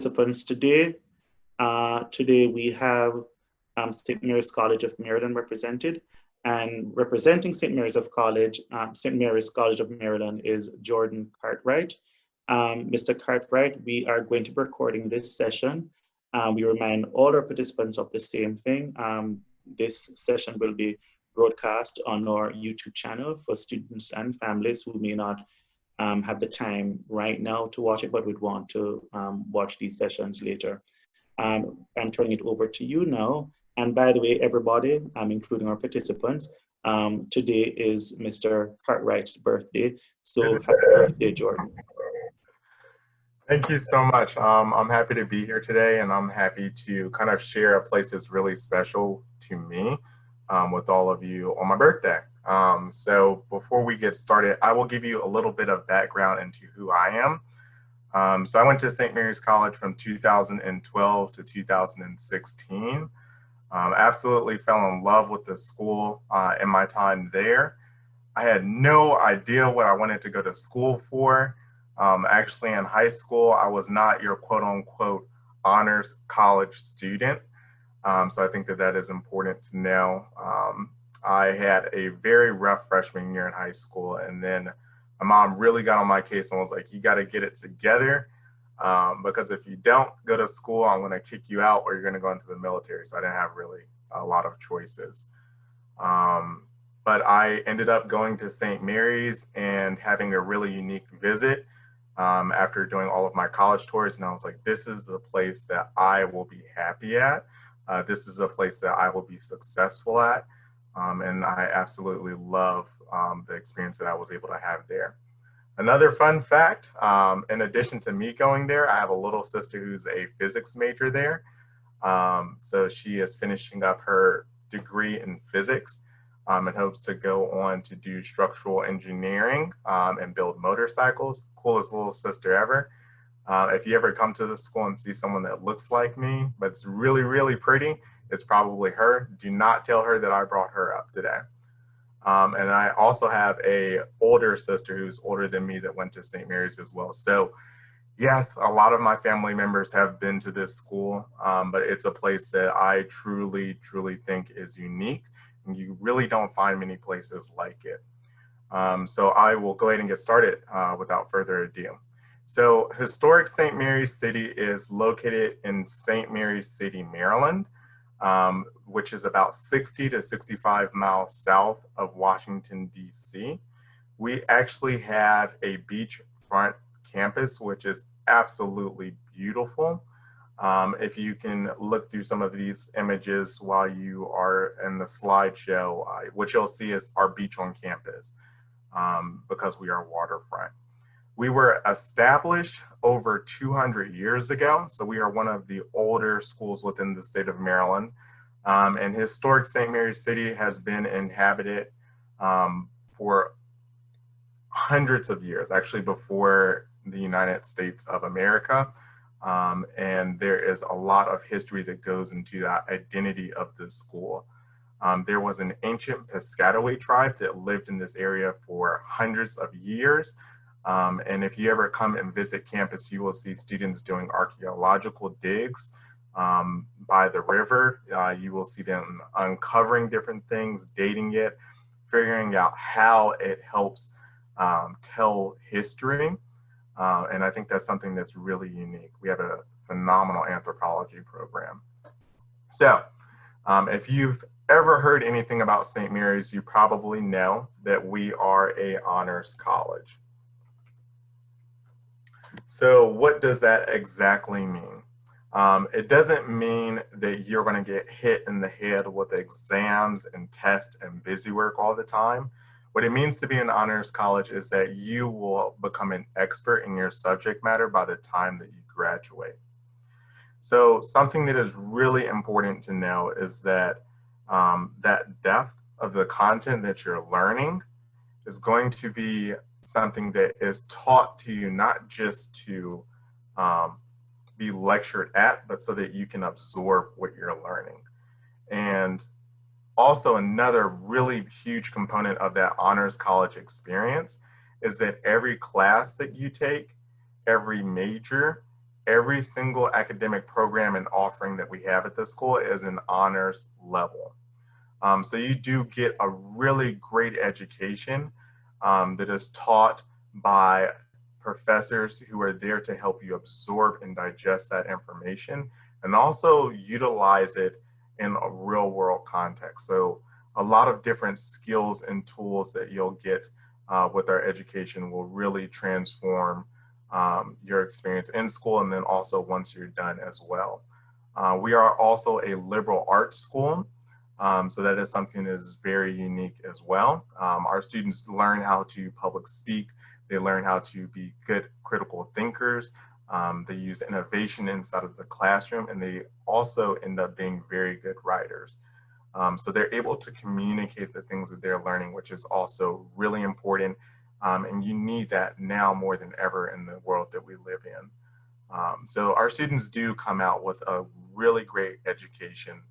participants today. Today we have St. Mary's College of Maryland represented, and representing St. Mary's College of Maryland is Jordan Cartwright. Mr. Cartwright, we are going to be recording this session. We remind all our participants of the same thing. This session will be broadcast on our YouTube channel for students and families who may not have the time right now to watch it, but would want to watch these sessions later. I'm turning it over to you now. And by the way, everybody, including our participants, today is Mr. Cartwright's birthday. So happy birthday, Jordan. Thank you so much. I'm happy to be here today, and I'm happy to kind of share a place that's really special to me with all of you on my birthday. So before we get started, I will give you a little bit of background into who I am. So I went to St. Mary's College from 2012 to 2016. Absolutely fell in love with the school in my time there. I had no idea what I wanted to go to school for. Actually, in high school, I was not your quote unquote honors college student. So I think that that is important to know. I had a very rough freshman year in high school, and then my mom really got on my case and was like, you got to get it together, because if you don't go to school, I'm going to kick you out or you're going to go into the military. So I didn't have really a lot of choices. But I ended up going to St. Mary's and having a really unique visit after doing all of my college tours. And I was like, this is the place that I will be happy at. This is the place that I will be successful at. And I absolutely love the experience that I was able to have there. Another fun fact, in addition to me going there, I have a little sister who's a physics major there. So she is finishing up her degree in physics and hopes to go on to do structural engineering and build motorcycles. Coolest little sister ever. If you ever come to the school and see someone that looks like me, but it's really, really pretty, it's probably her. Do not tell her that I brought her up today. And I also have a older sister who's older than me that went to St. Mary's as well. So yes, a lot of my family members have been to this school, but it's a place that I truly, truly think is unique. And you really don't find many places like it. So I will go ahead and get started without further ado. So historic St. Mary's City is located in St. Mary's City, Maryland, which is about 60 to 65 miles south of Washington, D.C. We actually have a beachfront campus, which is absolutely beautiful. If you can look through some of these images while you are in the slideshow, what you'll see is our beach on campus, because we are waterfront. We were established over 200 years ago, so we are one of the older schools within the state of Maryland. And historic St. Mary's City has been inhabited for hundreds of years, actually before the United States of America. And there is a lot of history that goes into that identity of the school. There was an ancient Piscataway tribe that lived in this area for hundreds of years. And if you ever come and visit campus, you will see students doing archaeological digs by the river. You will see them uncovering different things, dating it, figuring out how it helps tell history. And I think that's something that's really unique. We have a phenomenal anthropology program. So if you've ever heard anything about St. Mary's, you probably know that we are a honors college. So what does that exactly mean? It doesn't mean that you're going to get hit in the head with exams and tests and busy work all the time. What it means to be an honors college is that you will become an expert in your subject matter by the time that you graduate. So something that is really important to know is that that depth of the content that you're learning is going to be something that is taught to you, not just to be lectured at, but so that you can absorb what you're learning. And also another really huge component of that honors college experience is that every class that you take, every major every single academic program and offering that we have at this school is an honors level. So you do get a really great education that is taught by professors who are there to help you absorb and digest that information and also utilize it in a real world context. So a lot of different skills and tools that you'll get with our education will really transform your experience in school and then also once you're done as well. We are also a liberal arts school. So that is something that is very unique as well. Our students learn how to public speak. They learn how to be good critical thinkers. They use innovation inside of the classroom, and they also end up being very good writers. So they're able to communicate the things that they're learning, which is also really important. And you need that now more than ever in the world that we live in. So our students do come out with a really great education.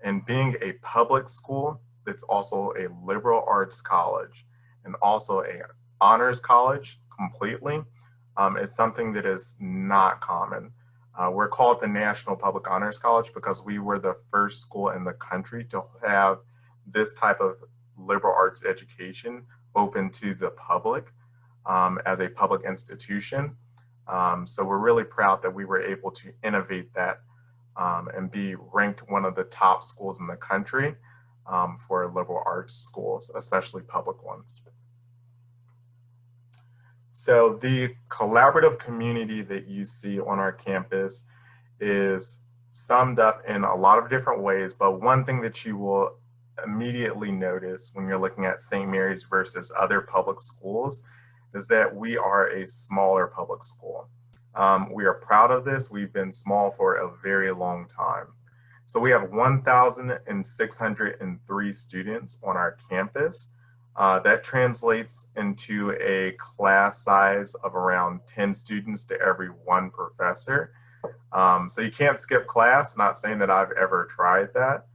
And being a public school that's also a liberal arts college and also a honors college completely is something that is not common. We're called the National Public Honors College because we were the first school in the country to have this type of liberal arts education open to the public as a public institution. So we're really proud that we were able to innovate that and be ranked one of the top schools in the country for liberal arts schools, especially public ones. So the collaborative community that you see on our campus is summed up in a lot of different ways, but one thing that you will immediately notice when you're looking at St. Mary's versus other public schools is that we are a smaller public school. We are proud of this. We've been small for a very long time. So we have 1,603 students on our campus. That translates into a class size of around 10 students to every one professor. So you can't skip class, not saying that I've ever tried that.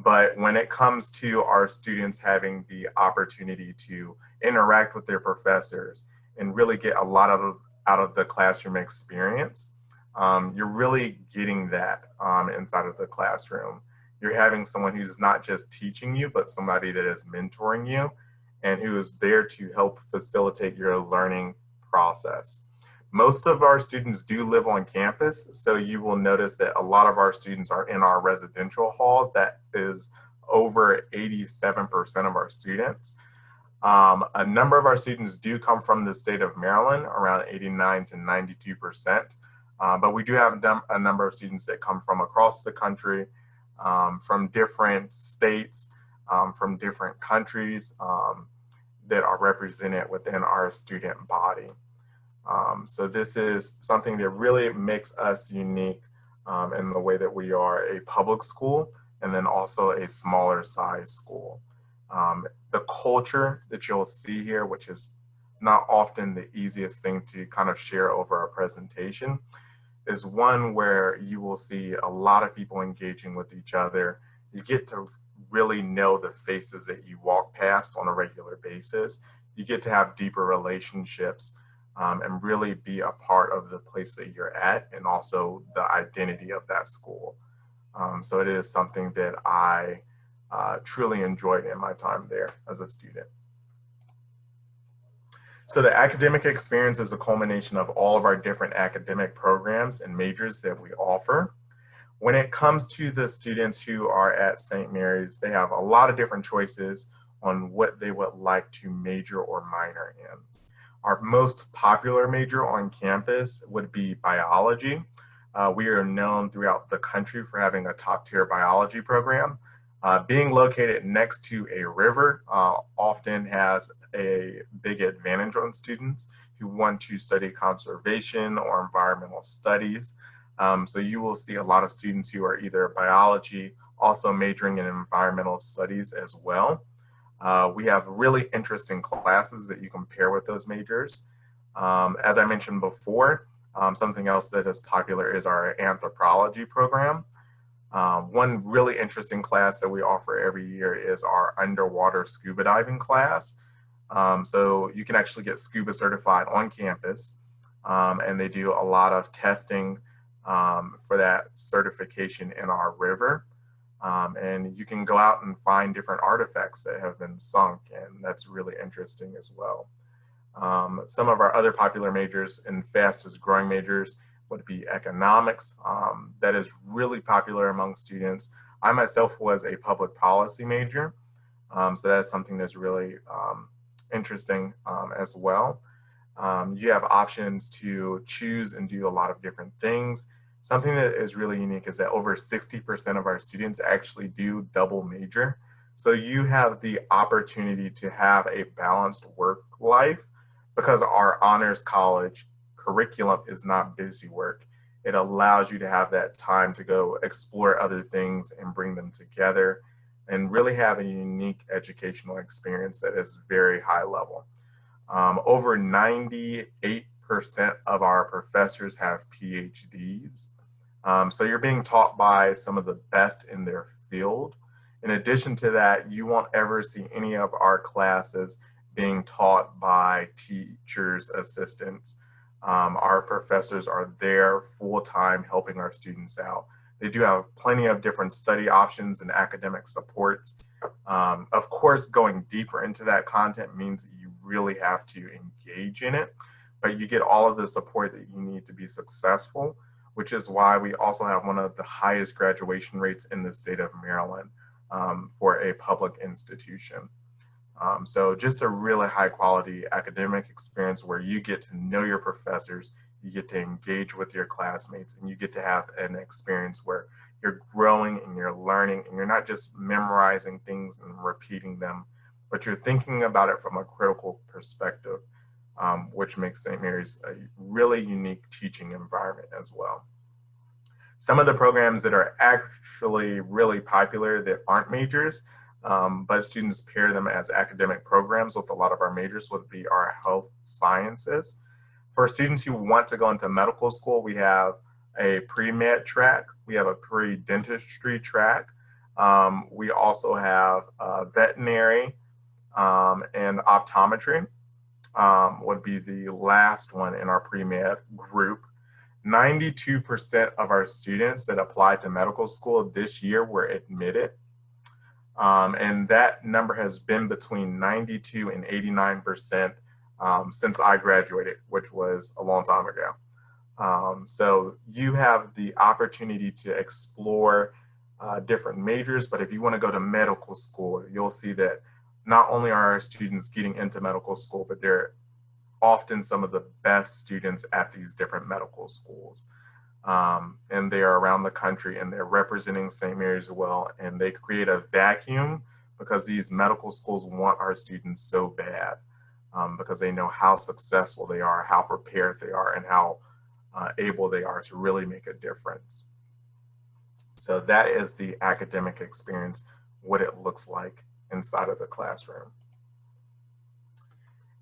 But when it comes to our students having the opportunity to interact with their professors and really get a lot out of the classroom experience, you're really getting that inside of the classroom. You're having someone who's not just teaching you, but somebody that is mentoring you and who is there to help facilitate your learning process. Most of our students do live on campus, so you will notice that a lot of our students are in our residential halls. That is over 87% of our students. A number of our students do come from the state of Maryland, around 89 to 92%. But we do have a number of students that come from across the country, from different states, from different countries that are represented within our student body. So this is something that really makes us unique in the way that we are a public school and then also a smaller size school. The culture that you'll see here, which is not often the easiest thing to kind of share over a presentation, is one where you will see a lot of people engaging with each other. You get to really know the faces that you walk past on a regular basis. You get to have deeper relationships and really be a part of the place that you're at and also the identity of that school. So it is something that I truly enjoyed in my time there as a student. So the academic experience is a culmination of all of our different academic programs and majors that we offer. When it comes to the students who are at St. Mary's, they have a lot of different choices on what they would like to major or minor in. Our most popular major on campus would be biology. We are known throughout the country for having a top-tier biology program. Being located next to a river often has a big advantage on students who want to study conservation or environmental studies. So you will see a lot of students who are either biology, also majoring in environmental studies as well. We have really interesting classes that you can pair with those majors. As I mentioned before, something else that is popular is our anthropology program. One really interesting class that we offer every year is our underwater scuba diving class. So you can actually get scuba certified on campus. and they do a lot of testing for that certification in our river. And you can go out and find different artifacts that have been sunk, and that's really interesting as well. Some of our other popular majors and fastest growing majors would be economics. That is really popular among students. I myself was a public policy major, so that's something that's really interesting as well. You have options to choose and do a lot of different things. Something that is really unique is that over 60% of our students actually do double major. So you have the opportunity to have a balanced work life because our honors college curriculum is not busy work. It allows you to have that time to go explore other things and bring them together and really have a unique educational experience that is very high level. Over 98% of our professors have PhDs. So you're being taught by some of the best in their field. In addition to that, you won't ever see any of our classes being taught by teachers, assistants. Our professors are there full-time helping our students out. They do have plenty of different study options and academic supports. Of course, going deeper into that content means that you really have to engage in it, but you get all of the support that you need to be successful, which is why we also have one of the highest graduation rates in the state of Maryland for a public institution. So just a really high quality academic experience where you get to know your professors, you get to engage with your classmates, and you get to have an experience where you're growing and you're learning and you're not just memorizing things and repeating them, but you're thinking about it from a critical perspective, which makes St. Mary's a really unique teaching environment as well. Some of the programs that are actually really popular that aren't majors, but students pair them as academic programs with a lot of our majors would be our health sciences. For students who want to go into medical school, we have a pre-med track, we have a pre-dentistry track, we also have veterinary and optometry would be the last one in our pre-med group. 92% of our students that applied to medical school this year were admitted. And that number has been between 92 and 89% since I graduated, which was a long time ago. So you have the opportunity to explore different majors, but if you want to go to medical school, you'll see that not only are our students getting into medical school, but they're often some of the best students at these different medical schools. And they are around the country and they're representing St. Mary's well, and they create a vacuum because these medical schools want our students so bad because they know how successful they are, how prepared they are, and how able they are to really make a difference. So that is the academic experience, what it looks like inside of the classroom.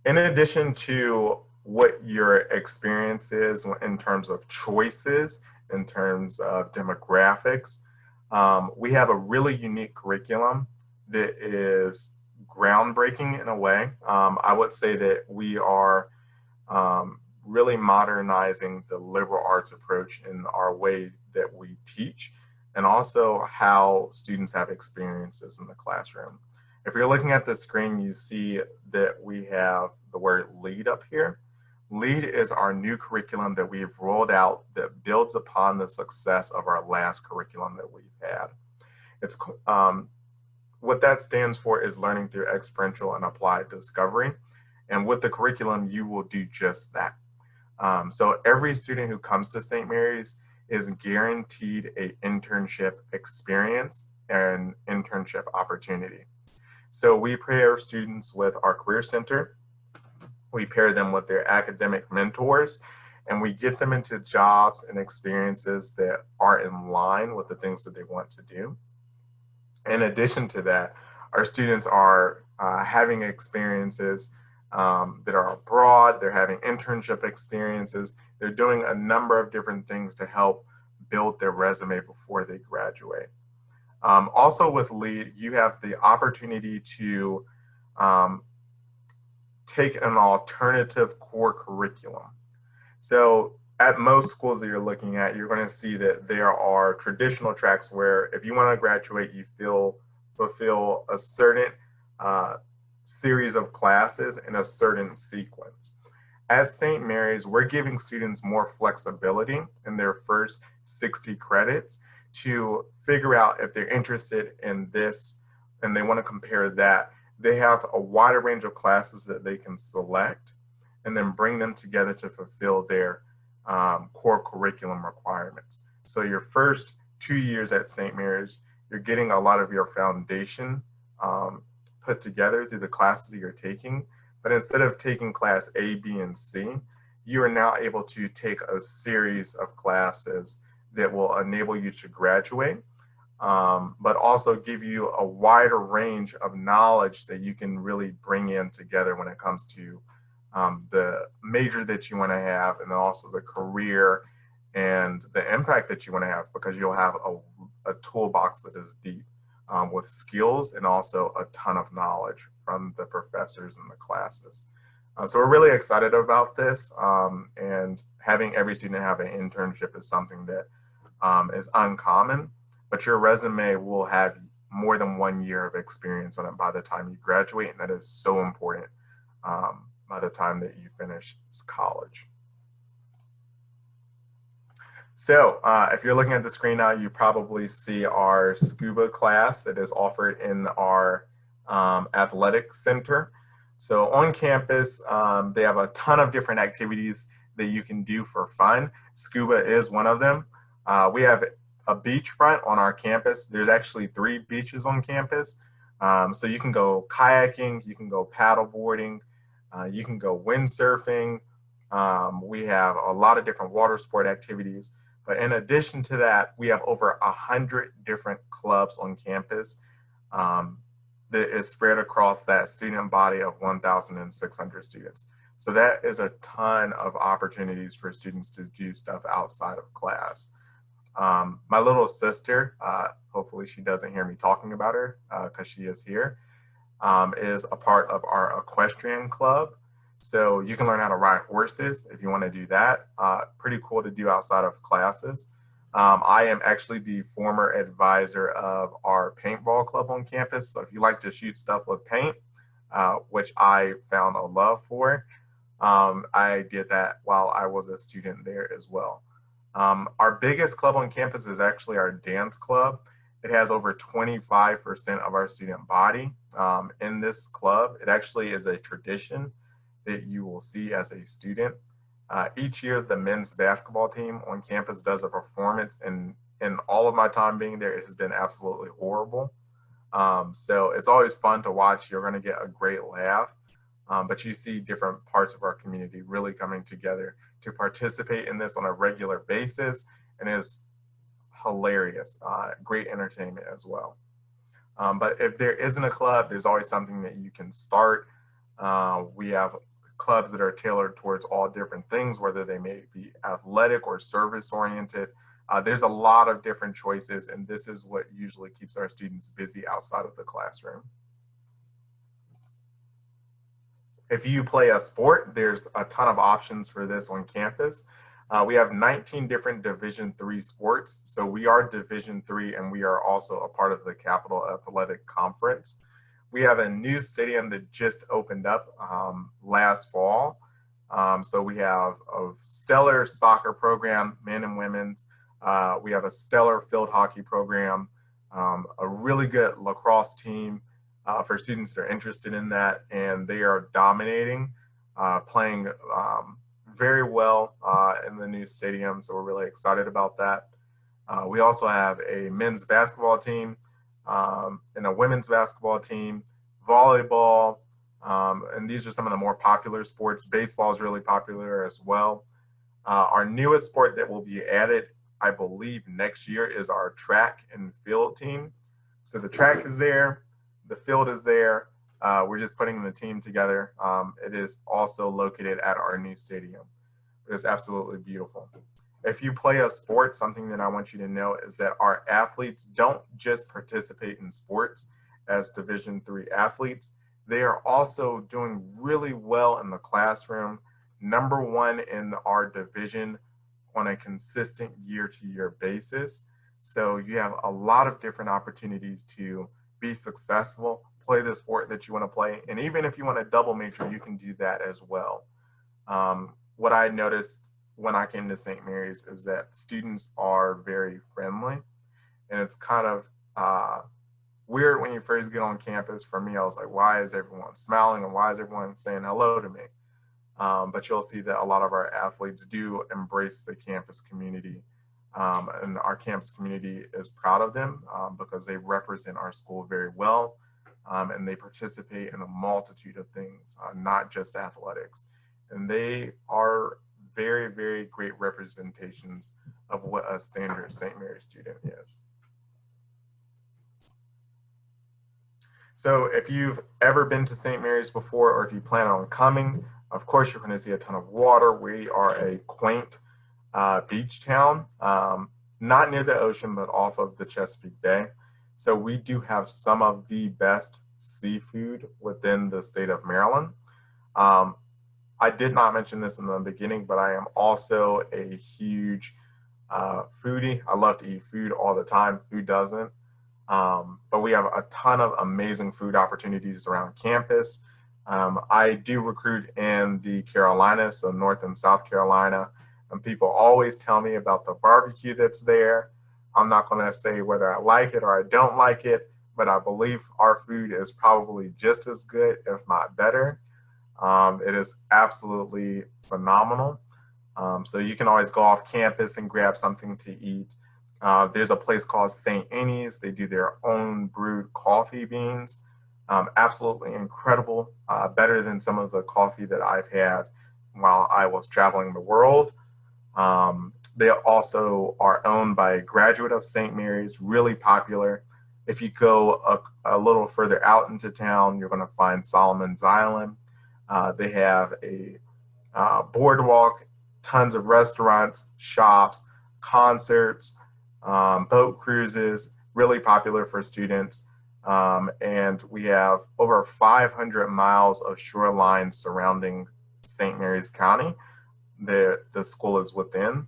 In addition to what your experience is in terms of choices, in terms of demographics, we have a really unique curriculum that is groundbreaking in a way. I would say that we are really modernizing the liberal arts approach in our way that we teach, and also how students have experiences in the classroom. If you're looking at the screen, you see that we have the word LEAD up here. LEAD is our new curriculum that we've rolled out that builds upon the success of our last curriculum that we've had. It's what that stands for is learning through experiential and applied discovery. And with the curriculum, you will do just that. So every student who comes to St. Mary's is guaranteed an internship experience and internship opportunity. So we pair students with our Career Center, we pair them with their academic mentors, and we get them into jobs and experiences that are in line with the things that they want to do. In addition to that, our students are having experiences that are abroad, they're having internship experiences, they're doing a number of different things to help build their resume before they graduate. Also with LEAD, you have the opportunity to take an alternative core curriculum. So at most schools that you're looking at, you're going to see that there are traditional tracks where if you want to graduate, you fulfill a certain uh, series of classes in a certain sequence. At St. Mary's, we're giving students more flexibility in their first 60 credits to figure out if they're interested in this and they want to compare that. They have a wider range of classes that they can select and then bring them together to fulfill their core curriculum requirements. So your first 2 years at St. Mary's, you're getting a lot of your foundation put together through the classes that you're taking. But instead of taking class A, B, and C, you are now able to take a series of classes that will enable you to graduate, but also give you a wider range of knowledge that you can really bring in together when it comes to the major that you want to have, and then also the career and the impact that you want to have, because you'll have a toolbox that is deep with skills and also a ton of knowledge from the professors and the classes. So we're really excited about this, and having every student have an internship is something that is uncommon, but your resume will have more than 1 year of experience on it by the time you graduate, and that is so important by the time that you finish college. So if you're looking at the screen now, you probably see our scuba class that is offered in our athletic center. So on campus, they have a ton of different activities that you can do for fun. Scuba is one of them. We have a beachfront on our campus. There's actually 3 beaches on campus. So you can go kayaking, you can go paddle boarding, you can go windsurfing. We have a lot of different water sport activities. But in addition to that, we have over 100 different clubs on campus that is spread across that student body of 1,600 students. So that is a ton of opportunities for students to do stuff outside of class. My little sister, hopefully she doesn't hear me talking about her because she is here, is a part of our equestrian club. So you can learn how to ride horses if you want to do that. Pretty cool to do outside of classes. I am actually the former advisor of our paintball club on campus. So if you like to shoot stuff with paint, which I found a love for, I did that while I was a student there as well. Our biggest club on campus is actually our dance club. It has over 25% of our student body in this club. It actually is a tradition that you will see as a student. Each year, the men's basketball team on campus does a performance, and in all of my time being there, it has been absolutely horrible. So it's always fun to watch. You're going to get a great laugh, but you see different parts of our community really coming together to participate in this on a regular basis, and it's hilarious. Great entertainment as well. But if there isn't a club, there's always something that you can start. We have clubs that are tailored towards all different things, whether they may be athletic or service oriented. There's a lot of different choices, and this is what usually keeps our students busy outside of the classroom. If you play a sport, there's a ton of options for this on campus. We have 19 different Division III sports. So we are Division III, and we are also a part of the Capital Athletic Conference. We have a new stadium that just opened up last fall. So we have a stellar soccer program, men and women's. We have a stellar field hockey program, a really good lacrosse team for students that are interested in that, and they are dominating, playing very well in the new stadium. So we're really excited about that. We also have a men's basketball team and a women's basketball team, volleyball, and these are some of the more popular sports. Baseball is really popular as well. Our newest sport that will be added, I believe, next year is our track and field team. So the track is there, the field is there. We're just putting the team together. It is also located at our new stadium. It's absolutely beautiful. If you play a sport, something that I want you to know is that our athletes don't just participate in sports as Division III athletes. They are also doing really well in the classroom, #1 in our division on a consistent year-to-year basis. So you have a lot of different opportunities to be successful, play the sport that you want to play. And even if you want to double major, you can do that as well. What I noticed when I came to St. Mary's is that students are very friendly, and it's kind of weird when you first get on campus. For me, I was like, why is everyone smiling and why is everyone saying hello to me? But you'll see that a lot of our athletes do embrace the campus community, and our campus community is proud of them because they represent our school very well, and they participate in a multitude of things, not just athletics. And they are very, very great representations of what a standard St. Mary's student is. So if you've ever been to St. Mary's before, or if you plan on coming, of course, you're going to see a ton of water. We are a quaint beach town, not near the ocean, but off of the Chesapeake Bay. So we do have some of the best seafood within the state of Maryland. I did not mention this in the beginning, but I am also a huge foodie. I love to eat food all the time. Who doesn't? But we have a ton of amazing food opportunities around campus. I do recruit in the Carolinas, so North and South Carolina, and people always tell me about the barbecue that's there. I'm not going to say whether I like it or I don't like it, but I believe our food is probably just as good, if not better. It is absolutely phenomenal. So you can always go off campus and grab something to eat. There's a place called St. Annie's. They do their own brewed coffee beans. Absolutely incredible, better than some of the coffee that I've had while I was traveling the world. They also are owned by a graduate of St. Mary's, really popular. If you go a little further out into town, you're going to find Solomon's Island. They have a boardwalk, tons of restaurants, shops, concerts, boat cruises, really popular for students. And we have over 500 miles of shoreline surrounding St. Mary's County that the school is within.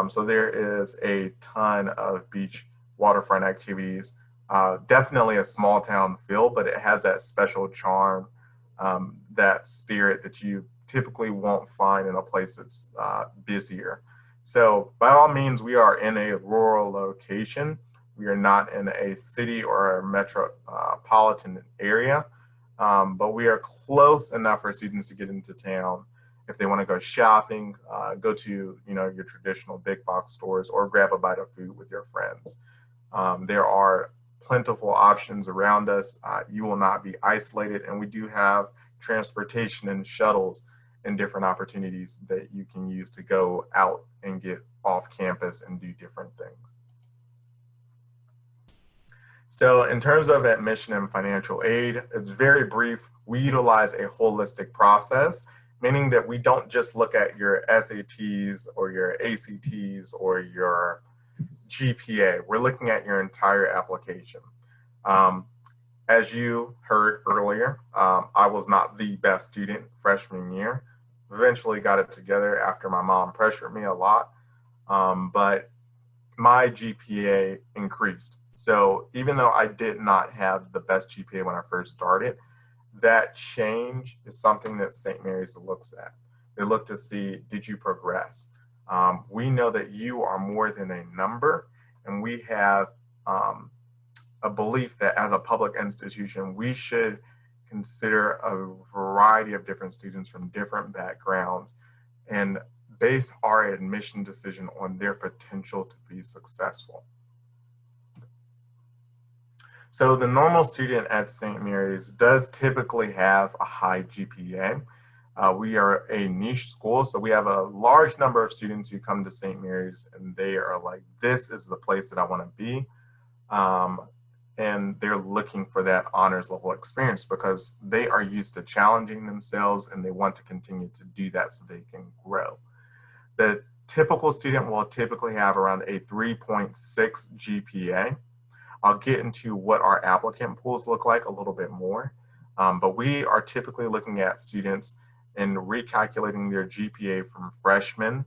So there is a ton of beach waterfront activities. Definitely a small town feel, but it has that special charm, that spirit that you typically won't find in a place that's busier. So by all means, we are in a rural location. We are not in a city or a metropolitan area, but we are close enough for students to get into town. If they want to go shopping, go to your traditional big box stores or grab a bite of food with your friends. There are plentiful options around us. You will not be isolated, and we do have transportation and shuttles and different opportunities that you can use to go out and get off campus and do different things. So in terms of admission and financial aid, it's very brief. We utilize a holistic process, meaning that we don't just look at your SATs or your ACTs or your GPA. We're looking at your entire application. As you heard earlier, I was not the best student freshman year. Eventually got it together after my mom pressured me a lot, but my GPA increased. So even though I did not have the best GPA when I first started, that change is something that St. Mary's looks at. They look to see, did you progress? We know that you are more than a number, and we have a belief that as a public institution, we should consider a variety of different students from different backgrounds and base our admission decision on their potential to be successful. So the normal student at St. Mary's does typically have a high GPA. We are a niche school, so we have a large number of students who come to St. Mary's and they are like, this is the place that I want to be. And they're looking for that honors level experience because they are used to challenging themselves and they want to continue to do that so they can grow. The typical student will typically have around a 3.6 GPA. I'll get into what our applicant pools look like a little bit more, but we are typically looking at students in recalculating their GPA from freshman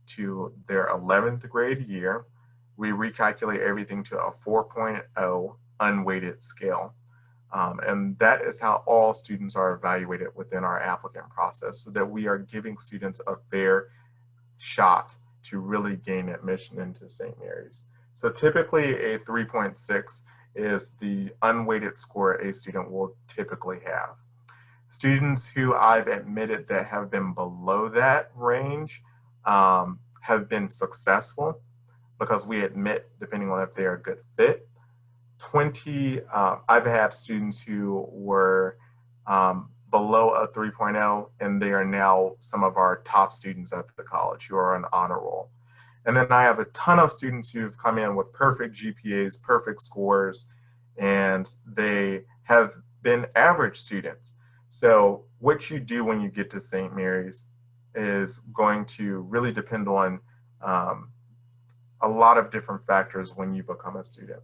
to their 11th grade year. We recalculate everything to a 4.0 unweighted scale. And that is how all students are evaluated within our applicant process, so that we are giving students a fair shot to really gain admission into St. Mary's. So typically a 3.6 is the unweighted score a student will typically have. Students who I've admitted that have been below that range have been successful, because we admit, depending on if they're a good fit. I've had students who were below a 3.0, and they are now some of our top students at the college who are on honor roll. And then I have a ton of students who've come in with perfect GPAs, perfect scores, and they have been average students. So what you do when you get to St. Mary's is going to really depend on a lot of different factors when you become a student.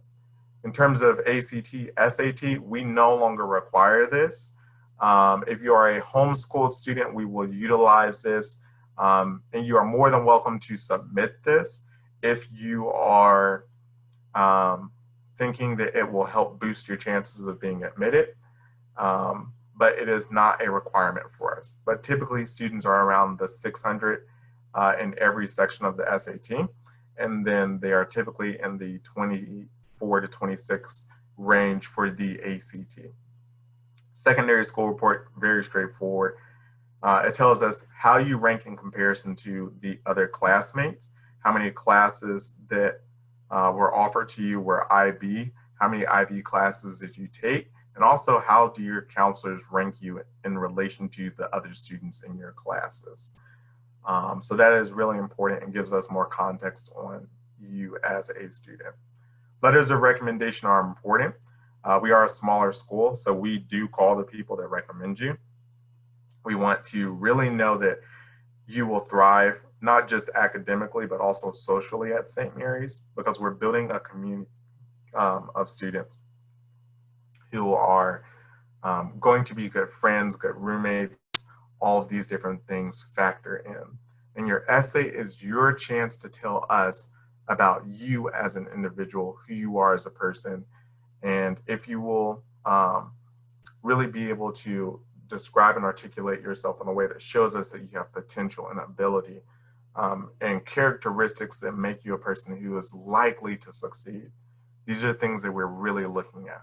In terms of ACT, SAT, we no longer require this. If you are a homeschooled student, we will utilize this, and you are more than welcome to submit this if you are thinking that it will help boost your chances of being admitted. But it is not a requirement for us. But typically students are around the 600 in every section of the SAT, and then they are typically in the 24 to 26 range for the ACT. Secondary school report, very straightforward. It tells us how you rank in comparison to the other classmates, how many classes that were offered to you were IB, how many IB classes did you take, and also how do your counselors rank you in relation to the other students in your classes. So that is really important and gives us more context on you as a student. Letters of recommendation are important. We are a smaller school, so we do call the people that recommend you. We want to really know that you will thrive, not just academically, but also socially at St. Mary's, because we're building a community of students who are going to be good friends, good roommates. All of these different things factor in. And your essay is your chance to tell us about you as an individual, who you are as a person, and if you will really be able to describe and articulate yourself in a way that shows us that you have potential and ability and characteristics that make you a person who is likely to succeed. These are things that we're really looking at.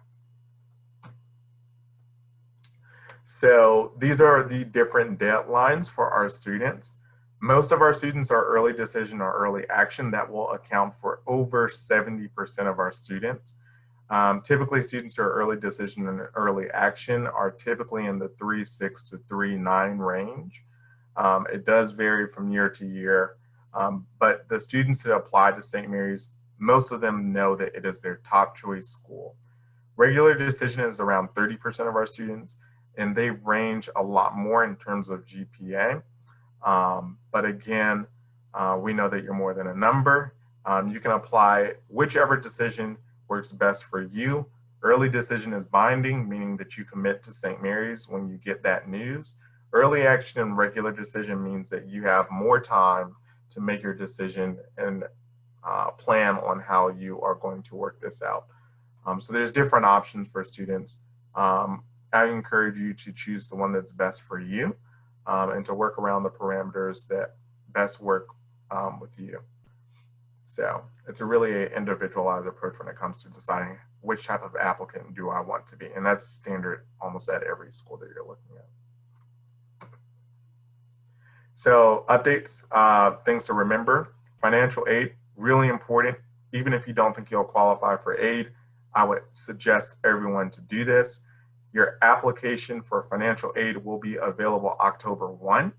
So these are the different deadlines for our students. Most of our students are early decision or early action. That will account for over 70% of our students. Typically, students who are early decision and early action are typically in the 3.6 to 3.9 range. It does vary from year to year, but the students that apply to St. Mary's, most of them know that it is their top choice school. Regular decision is around 30% of our students, and they range a lot more in terms of GPA. But again, we know that you're more than a number. You can apply whichever decision works best for you. Early decision is binding, meaning that you commit to St. Mary's when you get that news. Early action and regular decision means that you have more time to make your decision and plan on how you are going to work this out. So there's different options for students. I encourage you to choose the one that's best for you and to work around the parameters that best work with you. So it's a really individualized approach when it comes to deciding which type of applicant do I want to be. And that's standard almost at every school that you're looking at. So updates, things to remember. Financial aid, really important. Even if you don't think you'll qualify for aid, I would suggest everyone to do this. Your application for financial aid will be available October 1.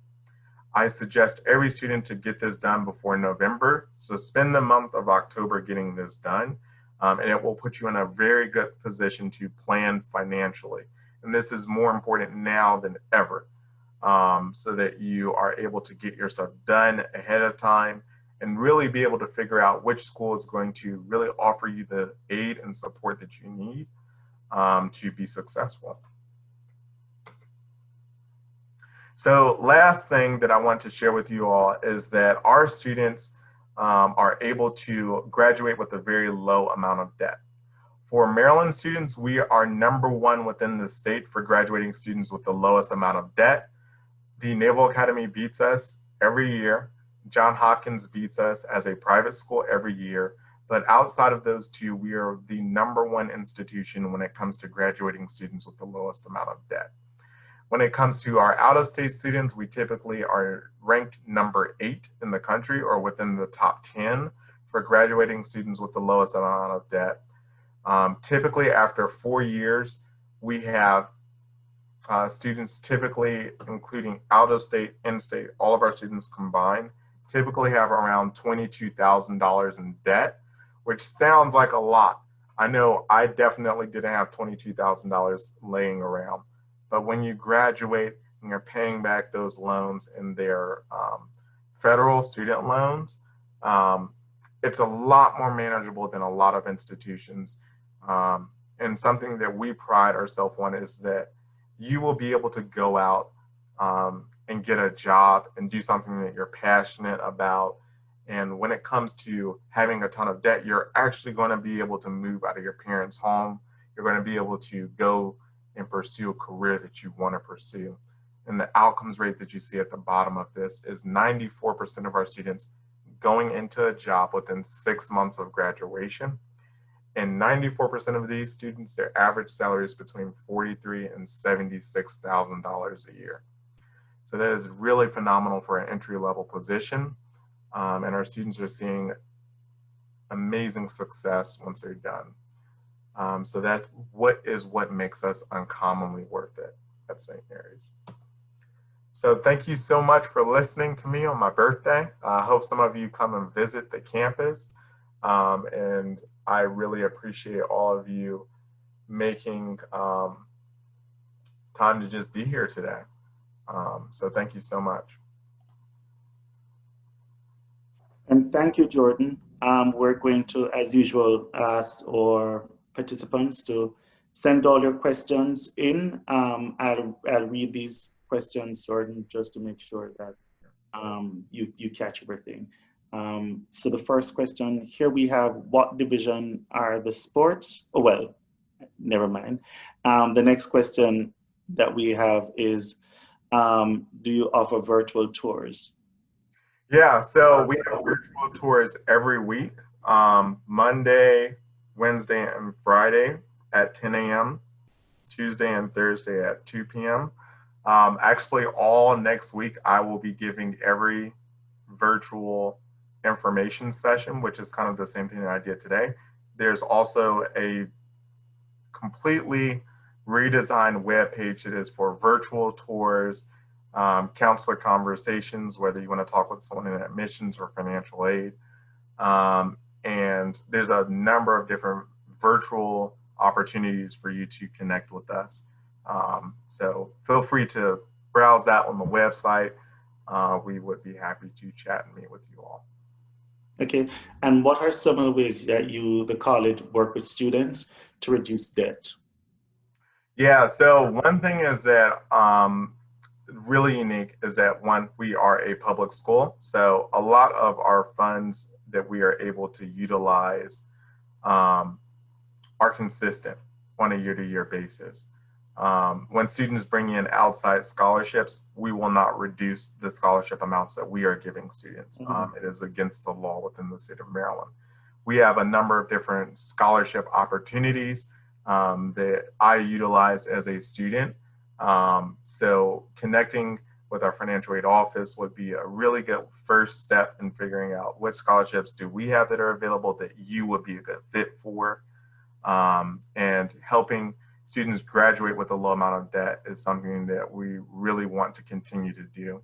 I suggest every student to get this done before November. So spend the month of October getting this done, and it will put you in a very good position to plan financially. And this is more important now than ever, so that you are able to get your stuff done ahead of time and really be able to figure out which school is going to really offer you the aid and support that you need to be successful. So last thing that I want to share with you all is that our students are able to graduate with a very low amount of debt. For Maryland students, we are #1 within the state for graduating students with the lowest amount of debt. The Naval Academy beats us every year. John Hopkins beats us as a private school every year. But outside of those two, we are the #1 institution when it comes to graduating students with the lowest amount of debt. When it comes to our out-of-state students, we typically are ranked #8 in the country or within the top 10 for graduating students with the lowest amount of debt. Typically, after 4 years, we have students typically, including out-of-state, in-state, all of our students combined, typically have around $22,000 in debt, which sounds like a lot. I know I definitely didn't have $22,000 laying around, but when you graduate and you're paying back those loans in their federal student loans, it's a lot more manageable than a lot of institutions. And something that we pride ourselves on is that you will be able to go out and get a job and do something that you're passionate about. And when it comes to having a ton of debt, you're actually going to be able to move out of your parents' home. You're going to be able to go and pursue a career that you want to pursue. And the outcomes rate that you see at the bottom of this is 94% of our students going into a job within 6 months of graduation. And 94% of these students, their average salary is between $43,000 and $76,000 a year. So that is really phenomenal for an entry-level position. And our students are seeing amazing success once they're done. So that what makes us uncommonly worth it at St. Mary's. So thank you so much for listening to me on my birthday. I hope some of you come and visit the campus. And I really appreciate all of you making time to just be here today. So thank you so much. And thank you, Jordan. We're going to, as usual, ask our participants to send all your questions in. I'll read these questions, Jordan, just to make sure that you catch everything. So the first question here we have, what division are the sports? Oh, well, never mind. The next question that we have is, do you offer virtual tours? Yeah, so we have virtual tours every week, Monday, Wednesday, and Friday at 10 a.m., Tuesday and Thursday at 2 p.m. Actually, all next week, I will be giving every virtual information session, which is kind of the same thing that I did today. There's also a completely redesigned web page that is for virtual tours, counselor conversations, whether you want to talk with someone in admissions or financial aid. And there's a number of different virtual opportunities for you to connect with us. So feel free to browse that on the website. We would be happy to chat and meet with you all. Okay, and what are some of the ways that the college, work with students to reduce debt? Yeah, so one thing is that really unique is that one, we are a public school. So a lot of our funds that we are able to utilize are consistent on a year-to-year basis. When students bring in outside scholarships, we will not reduce the scholarship amounts that we are giving students. It is against the law within the state of Maryland. We have a number of different scholarship opportunities that I utilize as a student. So connecting with our financial aid office would be a really good first step in figuring out which scholarships do we have that are available that you would be a good fit for. And helping students graduate with a low amount of debt is something that we really want to continue to do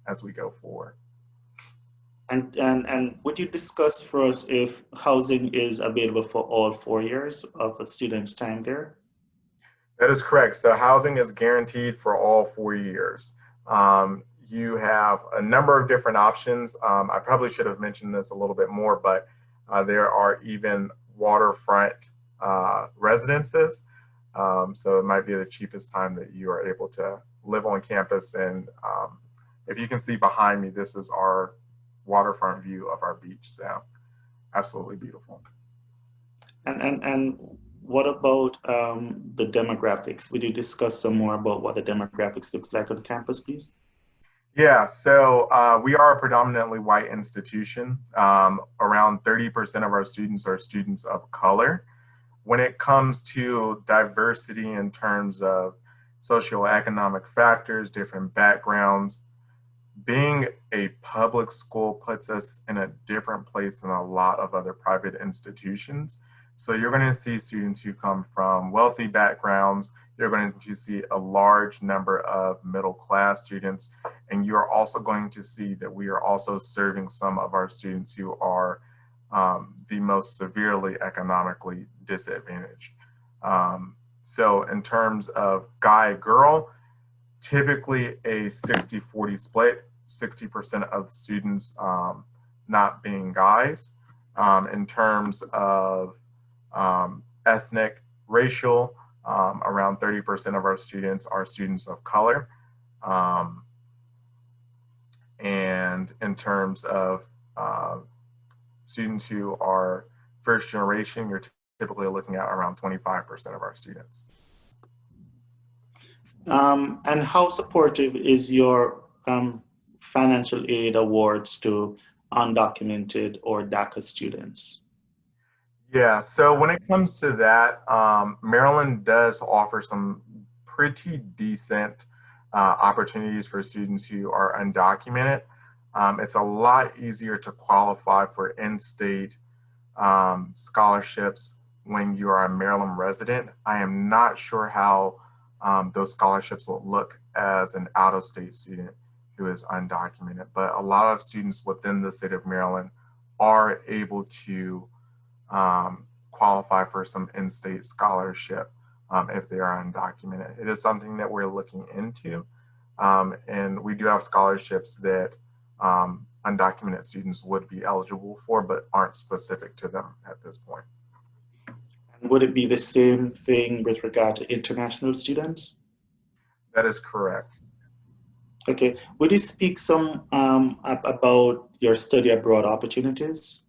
as we go forward. And would you discuss for us if housing is available for all 4 years of a student's time there? That is correct. So housing is guaranteed for all 4 years. You have a number of different options. I probably should have mentioned this a little bit more, but there are even waterfront residences. So it might be the cheapest time that you are able to live on campus, and if you can see behind me, this is our waterfront view of our beach. So absolutely beautiful. And what about the demographics? Would you discuss some more about what the demographics looks like on campus, please? Yeah, so we are a predominantly white institution. Around 30% of our students are students of color. When it comes to diversity in terms of socioeconomic factors, different backgrounds, being a public school puts us in a different place than a lot of other private institutions. So you're going to see students who come from wealthy backgrounds. You're going to see a large number of middle class students. And you're also going to see that we are also serving some of our students who are the most severely economically disadvantaged. So in terms of guy-girl, typically a 60-40 split, 60% of students not being guys. In terms of ethnic, racial, around 30% of our students are students of color. And in terms of students who are first generation, you're typically looking at around 25% of our students. And how supportive is your financial aid awards to undocumented or DACA students? Yeah, so when it comes to that, Maryland does offer some pretty decent opportunities for students who are undocumented. It's a lot easier to qualify for in-state scholarships when you are a Maryland resident. I am not sure how those scholarships will look as an out-of-state student who is undocumented, but a lot of students within the state of Maryland are able to qualify for some in-state scholarship if they are undocumented. It is something that we're looking into, and we do have scholarships that undocumented students would be eligible for, but aren't specific to them at this point. Would it be the same thing with regard to international students? That is correct. Okay. Would you speak some about your study abroad opportunities?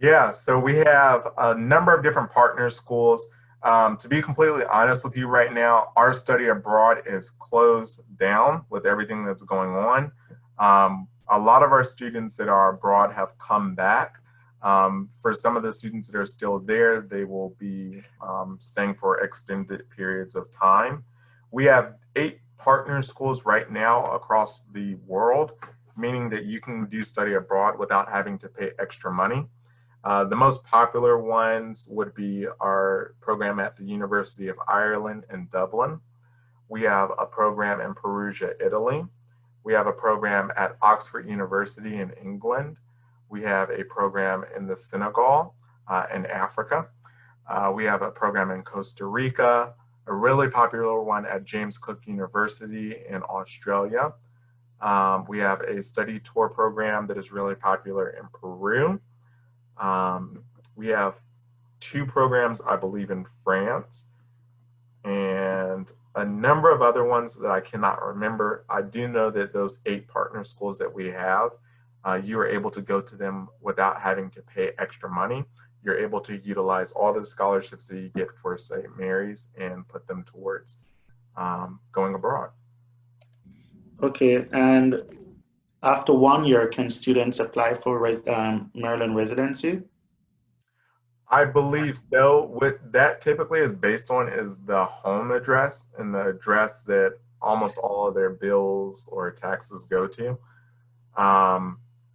Yeah, so we have a number of different partner schools. To be completely honest with you right now, our study abroad is closed down with everything that's going on. A lot of our students that are abroad have come back. For some of the students that are still there, they will be staying for extended periods of time. We have 8 partner schools right now across the world, meaning that you can do study abroad without having to pay extra money. The most popular ones would be our program at the University of Ireland in Dublin. We have a program in Perugia, Italy. We have a program at Oxford University in England. We have a program in the Senegal in Africa. We have a program in Costa Rica, a really popular one at James Cook University in Australia. We have a study tour program that is really popular in Peru. We have 2 programs, I believe, in France, and a number of other ones that I cannot remember. I do know that those 8 partner schools that we have, you are able to go to them without having to pay extra money. You're able to utilize all the scholarships that you get for St. Mary's and put them towards going abroad. Okay, and after 1 year, can students apply for Maryland residency? I believe so. What that typically is based on is the home address and the address that almost all of their bills or taxes go to.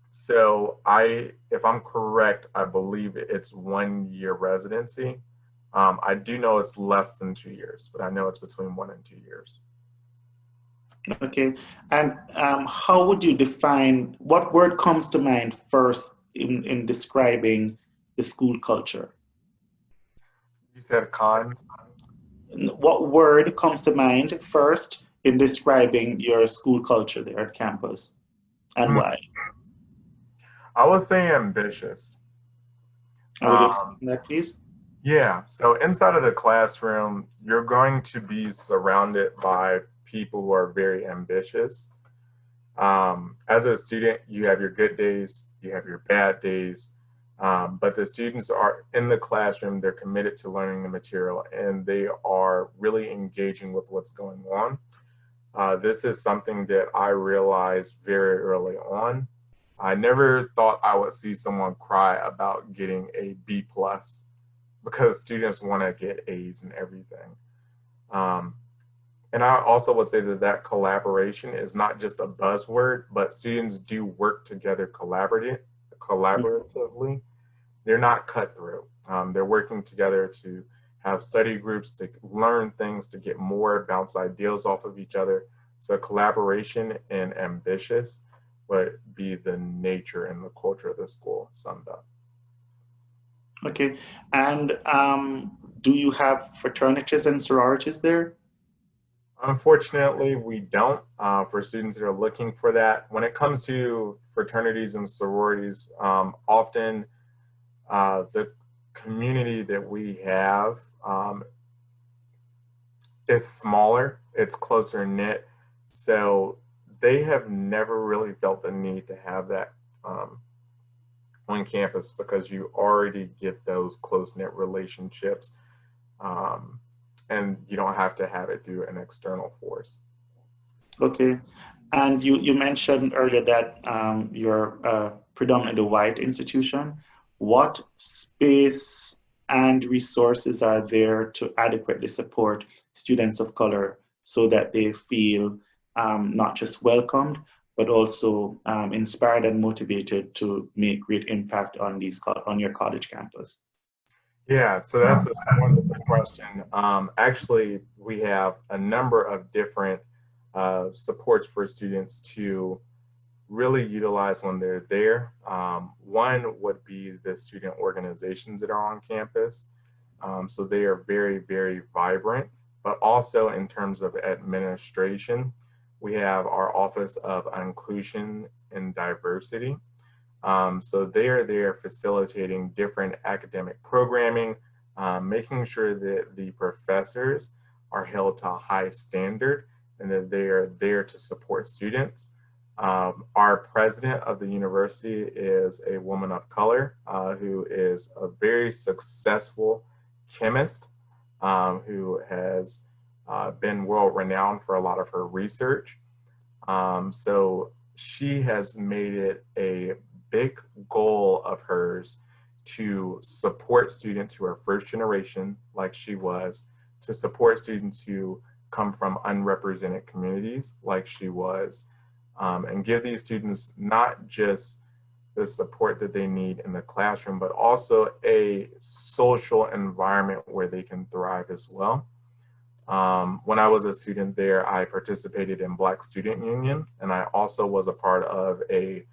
So if I'm correct, I believe it's 1 year residency. I do know it's less than 2 years, but I know it's between 1 and 2 years. Okay, and how would you define, what word comes to mind first in describing the school culture? You said cons? What word comes to mind first in describing your school culture there at campus, and why? I would say ambitious. Will you explain that, please? Yeah, so inside of the classroom, you're going to be surrounded by people who are very ambitious. As a student, you have your good days, you have your bad days, but the students are in the classroom, they're committed to learning the material, and they are really engaging with what's going on. This is something that I realized very early on. I never thought I would see someone cry about getting a B plus because students want to get A's and everything. Um, and I also would say that that collaboration is not just a buzzword, but students do work together collaboratively. They're not cutthroat. They're working together to have study groups, to learn things, to get more, bounce ideas off of each other. So collaboration and ambitious would be the nature and the culture of the school summed up. Okay. And do you have fraternities and sororities there? Unfortunately, we don't, for students that are looking for that. When it comes to fraternities and sororities, often the community that we have is smaller, it's closer knit. So they have never really felt the need to have that on campus because you already get those close knit relationships. And you don't have to have it through an external force. Okay. And you mentioned earlier that you're a predominantly white institution. What space and resources are there to adequately support students of color so that they feel not just welcomed, but also inspired and motivated to make great impact on on your college campus? Yeah, so that's a wonderful question. Actually, we have a number of different supports for students to really utilize when they're there. One would be the student organizations that are on campus. So they are very, very vibrant, but also in terms of administration, we have our Office of Inclusion and Diversity. So they are there facilitating different academic programming, making sure that the professors are held to a high standard and that they are there to support students. Our president of the university is a woman of color who is a very successful chemist who has been world renowned for a lot of her research. So she has made it a big goal of hers to support students who are first generation, like she was, to support students who come from unrepresented communities, like she was, and give these students not just the support that they need in the classroom, but also a social environment where they can thrive as well. When I was a student there, I participated in Black Student Union, and I also was a part of a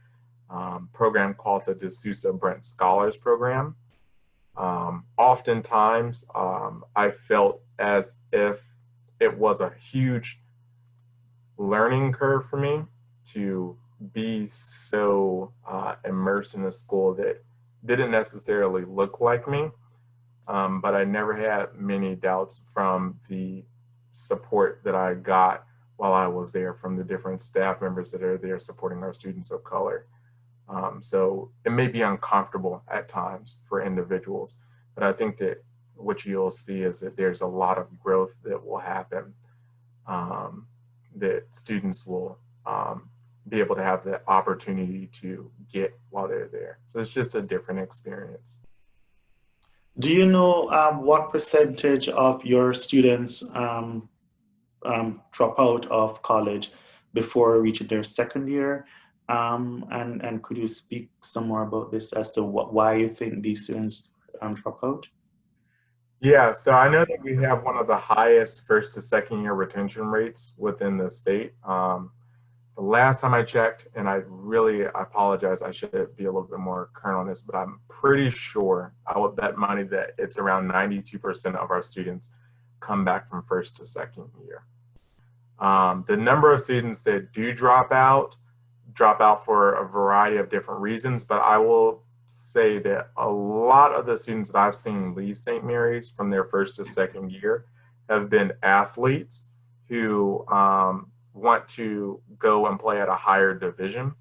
program called the D'Souza Brent Scholars Program. Oftentimes, I felt as if it was a huge learning curve for me to be so immersed in a school that didn't necessarily look like me. But I never had many doubts from the support that I got while I was there from the different staff members that are there supporting our students of color. So it may be uncomfortable at times for individuals, but I think that what you'll see is that there's a lot of growth that will happen, that students will be able to have the opportunity to get while they're there. So it's just a different experience. Do you know what percentage of your students drop out of college before reaching their second year? And could you speak some more about this as to why you think these students drop out? Yeah, so I know that we have one of the highest first to second year retention rates within the state. The last time I checked, and I apologize, I should be a little bit more current on this, but I'm pretty sure, I would bet money that it's around 92% of our students come back from first to second year. The number of students that do drop out for a variety of different reasons, but I will say that a lot of the students that I've seen leave St. Mary's from their first to second year have been athletes who want to go and play at a higher division.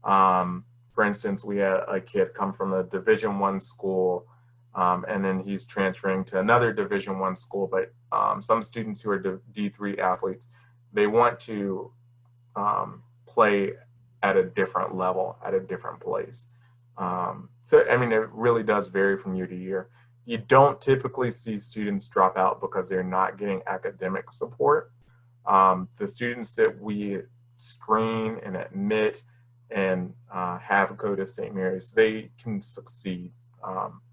For instance, we had a kid come from a Division I school, and then he's transferring to another Division I school. But some students who are D3 athletes, they want to play at a different level, at a different place. So, I mean, it really does vary from year to year. You don't typically see students drop out because they're not getting academic support. The students that we screen and admit and have go to St. Mary's, they can succeed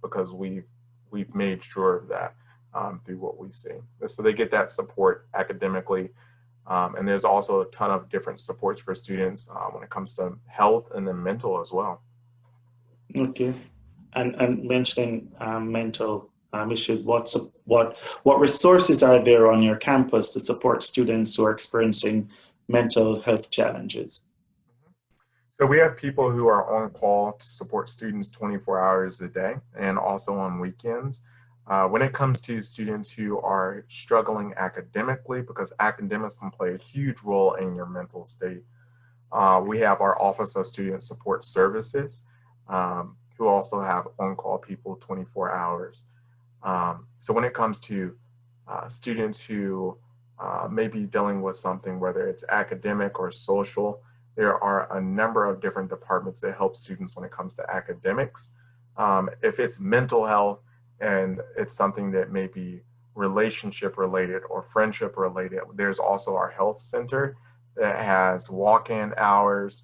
because we've made sure of that through what we see. So they get that support academically. And there's also a ton of different supports for students when it comes to health and then mental as well. Okay. And mentioning mental issues, what resources are there on your campus to support students who are experiencing mental health challenges? So we have people who are on call to support students 24 hours a day and also on weekends. When it comes to students who are struggling academically, because academics can play a huge role in your mental state, we have our Office of Student Support Services, who also have on-call people 24 hours. So when it comes to students who may be dealing with something, whether it's academic or social, there are a number of different departments that help students when it comes to academics. If it's mental health and it's something that may be relationship related or friendship related, there's also our health center that has walk-in hours.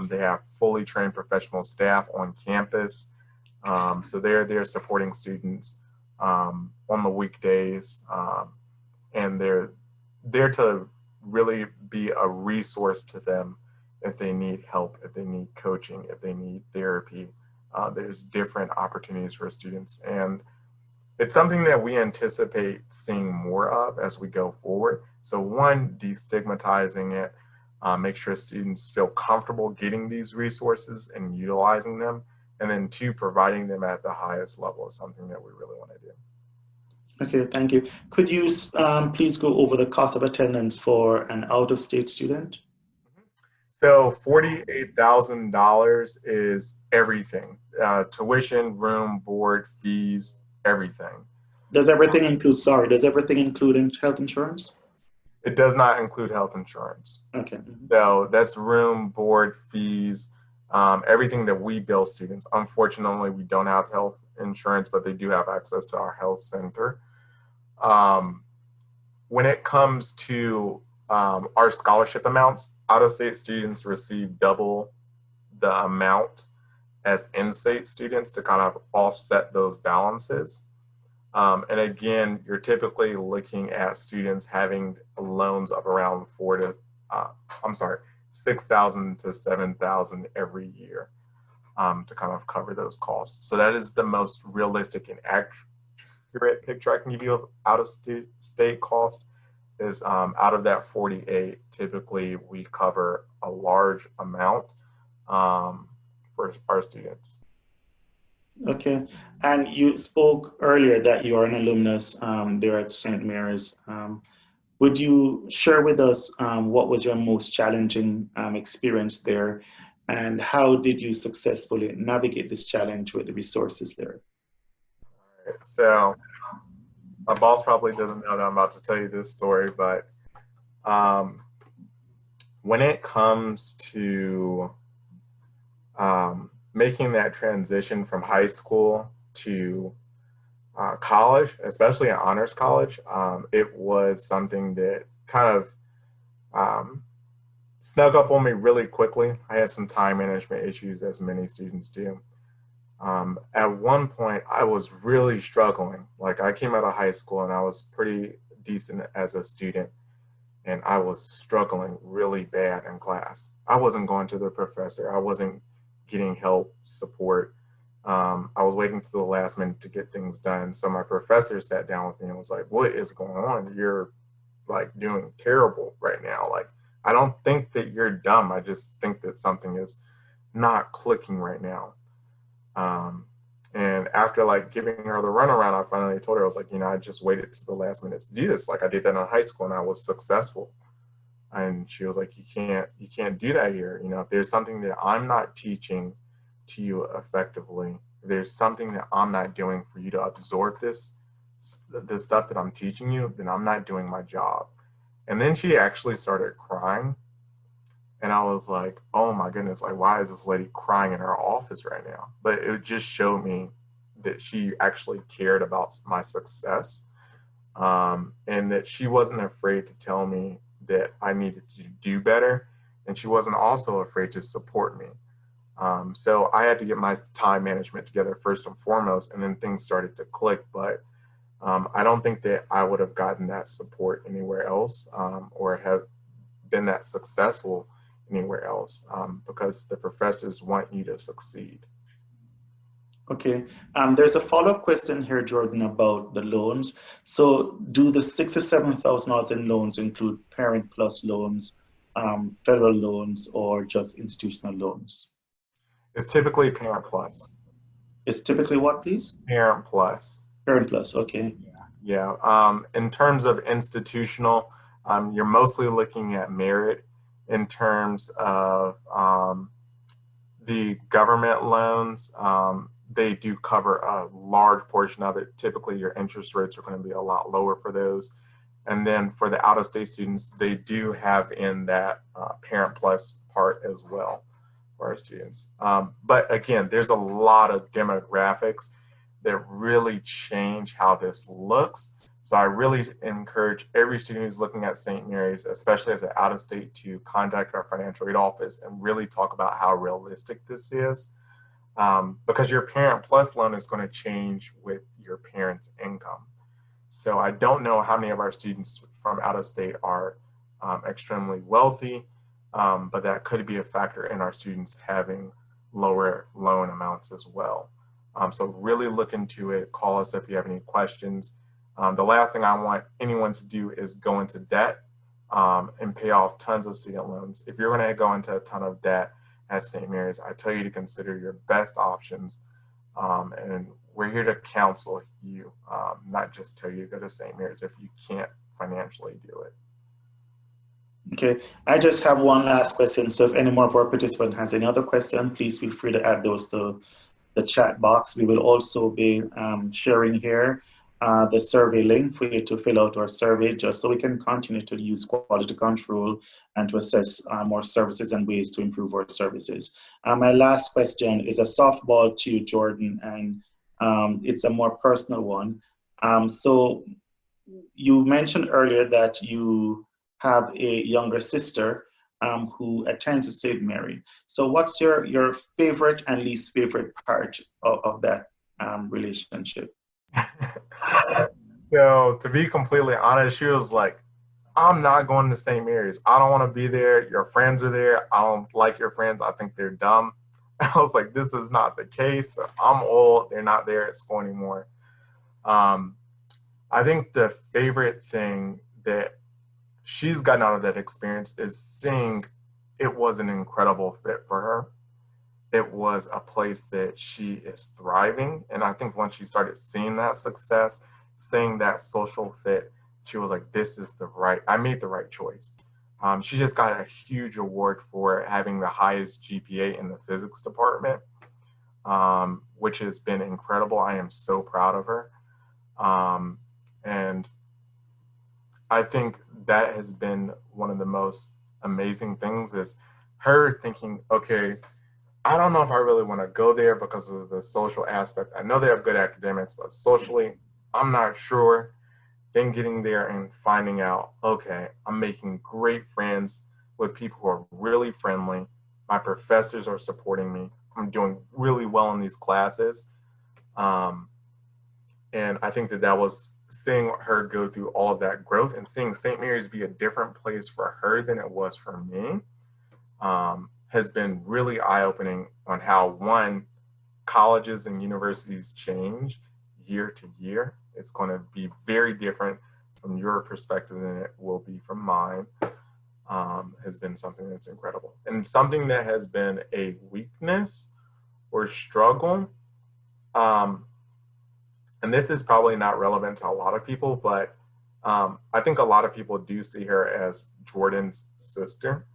They have fully trained professional staff on campus. So they're supporting students on the weekdays, and they're there to really be a resource to them if they need help, if they need coaching, if they need therapy. There's different opportunities for students, and it's something that we anticipate seeing more of as we go forward. So one, destigmatizing it, make sure students feel comfortable getting these resources and utilizing them. And then two, providing them at the highest level is something that we really want to do. Okay, thank you. Could you please go over the cost of attendance for an out-of-state student? So $48,000 is everything. Tuition, room, board, fees, everything. Does everything include health insurance? It does not include health insurance. Okay. So that's room, board, fees, everything that we bill students. Unfortunately, we don't have health insurance, but they do have access to our health center. When it comes to our scholarship amounts, out-of-state students receive double the amount as in-state students to kind of offset those balances. And again, you're typically looking at students having loans of around $6,000 to $7,000 every year to kind of cover those costs. So that is the most realistic and accurate picture I can give you of out-of-state cost. Is out of that 48, typically we cover a large amount for our students. Okay, and you spoke earlier that you are an alumnus there at St. Mary's. Would you share with us what was your most challenging experience there, and how did you successfully navigate this challenge with the resources there? All right, so my boss probably doesn't know that I'm about to tell you this story, but when it comes to making that transition from high school to college, especially at honors college, it was something that kind of snuck up on me really quickly. I had some time management issues, as many students do. At one point, I was really struggling. Like, I came out of high school and I was pretty decent as a student, and I was struggling really bad in class. I wasn't going to the professor. I wasn't getting help, support. I was waiting to the last minute to get things done. So my professor sat down with me and was like, "What is going on? You're like doing terrible right now. Like, I don't think that you're dumb. I just think that something is not clicking right now." And after like giving her the runaround, I finally told her, I was like, I just waited to the last minute to do this. Like I did that in high school and I was successful. And she was like, you can't do that here. If there's something that I'm not teaching to you effectively, if there's something that I'm not doing for you to absorb this stuff that I'm teaching you, then I'm not doing my job. And then she actually started crying. And I was like, oh my goodness, like, why is this lady crying in her office right now? But it just showed me that she actually cared about my success, and that she wasn't afraid to tell me that I needed to do better. And she wasn't also afraid to support me. So I had to get my time management together first and foremost, and then things started to click. But I don't think that I would have gotten that support anywhere else, or have been that successful anywhere else, because the professors want you to succeed. Okay. There's a follow-up question here, Jordan, about the loans. So do the $67,000 in loans include Parent Plus loans, federal loans, or just institutional loans? It's typically Parent Plus. It's typically what, please? Parent Plus. Parent Plus, okay. Yeah. In terms of institutional, you're mostly looking at merit. In terms of the government loans, they do cover a large portion of it. Typically, your interest rates are going to be a lot lower for those. And then for the out-of-state students, they do have in that Parent Plus part as well for our students. But again, there's a lot of demographics that really change how this looks. So I really encourage every student who's looking at St. Mary's, especially as an out-of-state, to contact our financial aid office and really talk about how realistic this is. Because your Parent Plus loan is going to change with your parents' income. So I don't know how many of our students from out of state are extremely wealthy, but that could be a factor in our students having lower loan amounts as well. So really look into it. Call us if you have any questions. The last thing I want anyone to do is go into debt and pay off tons of student loans. If you're going to go into a ton of debt at St. Mary's, I tell you to consider your best options. And we're here to counsel you, not just tell you to go to St. Mary's if you can't financially do it. Okay, I just have one last question. So if any more of our participants has any other question, please feel free to add those to the chat box. We will also be sharing here the survey link for you to fill out our survey, just so we can continue to use quality control and to assess more services and ways to improve our services. My last question is a softball to you, Jordan, and it's a more personal one. So you mentioned earlier that you have a younger sister who attends St. Mary. So what's your favorite and least favorite part of that relationship? So to be completely honest, she was like, I'm not going to St. Mary's. I don't want to be there. Your friends are there. I don't like your friends. I think they're dumb. I was like, this is not the case. I'm old. They're not there at school anymore. Um, I think the favorite thing that she's gotten out of that experience is seeing it was an incredible fit for her. It was a place that she is thriving. And I think once she started seeing that success, seeing that social fit, she was like, I made the right choice. She just got a huge award for having the highest GPA in the physics department, which has been incredible. I am so proud of her. And I think that has been one of the most amazing things, is her thinking, okay, I don't know if I really want to go there because of the social aspect. I know they have good academics, but socially, I'm not sure. Then getting there and finding out, okay, I'm making great friends with people who are really friendly. My professors are supporting me. I'm doing really well in these classes. And I think that was seeing her go through all of that growth and seeing St. Mary's be a different place for her than it was for me, has been really eye-opening on how, one, colleges and universities change year to year. It's going to be very different from your perspective than it will be from mine. Has been something that's incredible. And something that has been a weakness or struggle, And this is probably not relevant to a lot of people, but I think a lot of people do see her as Jordan's sister.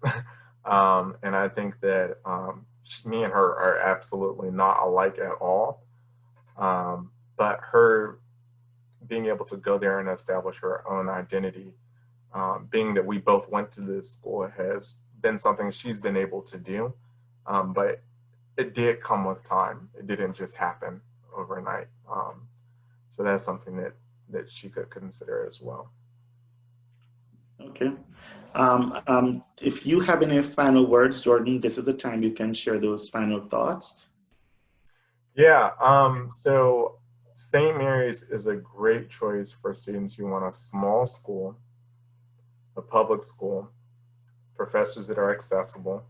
And I think that me and her are absolutely not alike at all. But her being able to go there and establish her own identity, being that we both went to this school, has been something she's been able to do. But it did come with time. It didn't just happen overnight. So that's something that she could consider as well. Okay. If you have any final words, Jordan, this is the time you can share those final thoughts. Yeah. So St. Mary's is a great choice for students who want a small school, a public school, professors that are accessible,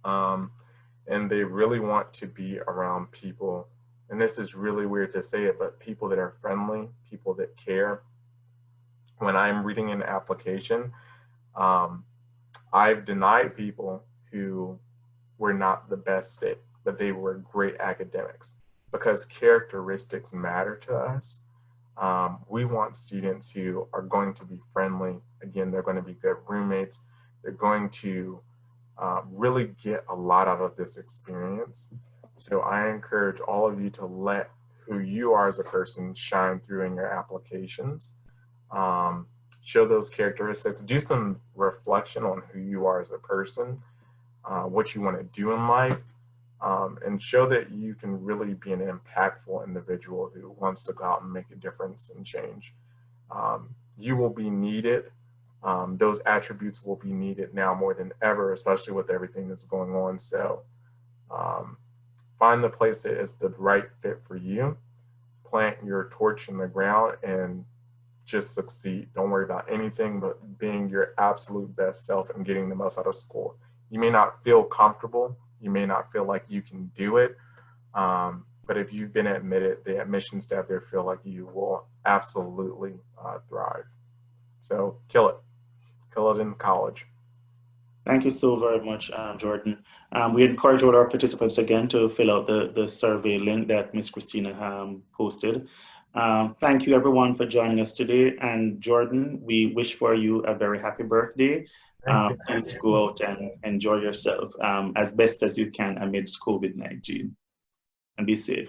and they really want to be around people. And this is really weird to say it, but people that are friendly, people that care. When I'm reading an application, I've denied people who were not the best fit, but they were great academics, because characteristics matter to us. We want students who are going to be friendly. Again, they're going to be good roommates. They're going to really get a lot out of this experience. So I encourage all of you to let who you are as a person shine through in your applications. Show those characteristics. Do some reflection on who you are as a person, what you want to do in life, and show that you can really be an impactful individual who wants to go out and make a difference and change. You will be needed. Those attributes will be needed now more than ever, especially with everything that's going on. So find the place that is the right fit for you, plant your torch in the ground, and just succeed. Don't worry about anything but being your absolute best self and getting the most out of school. You may not feel comfortable. You may not feel like you can do it. But if you've been admitted, the admission staff there feel like you will absolutely thrive. So kill it. Kill it in college. Thank you so very much, Jordan. We encourage all our participants again to fill out the survey link that Ms. Christina posted. Thank you everyone for joining us today. And Jordan, we wish for you a very happy birthday. Thank you. Please go out and enjoy yourself as best as you can amidst COVID-19, and be safe.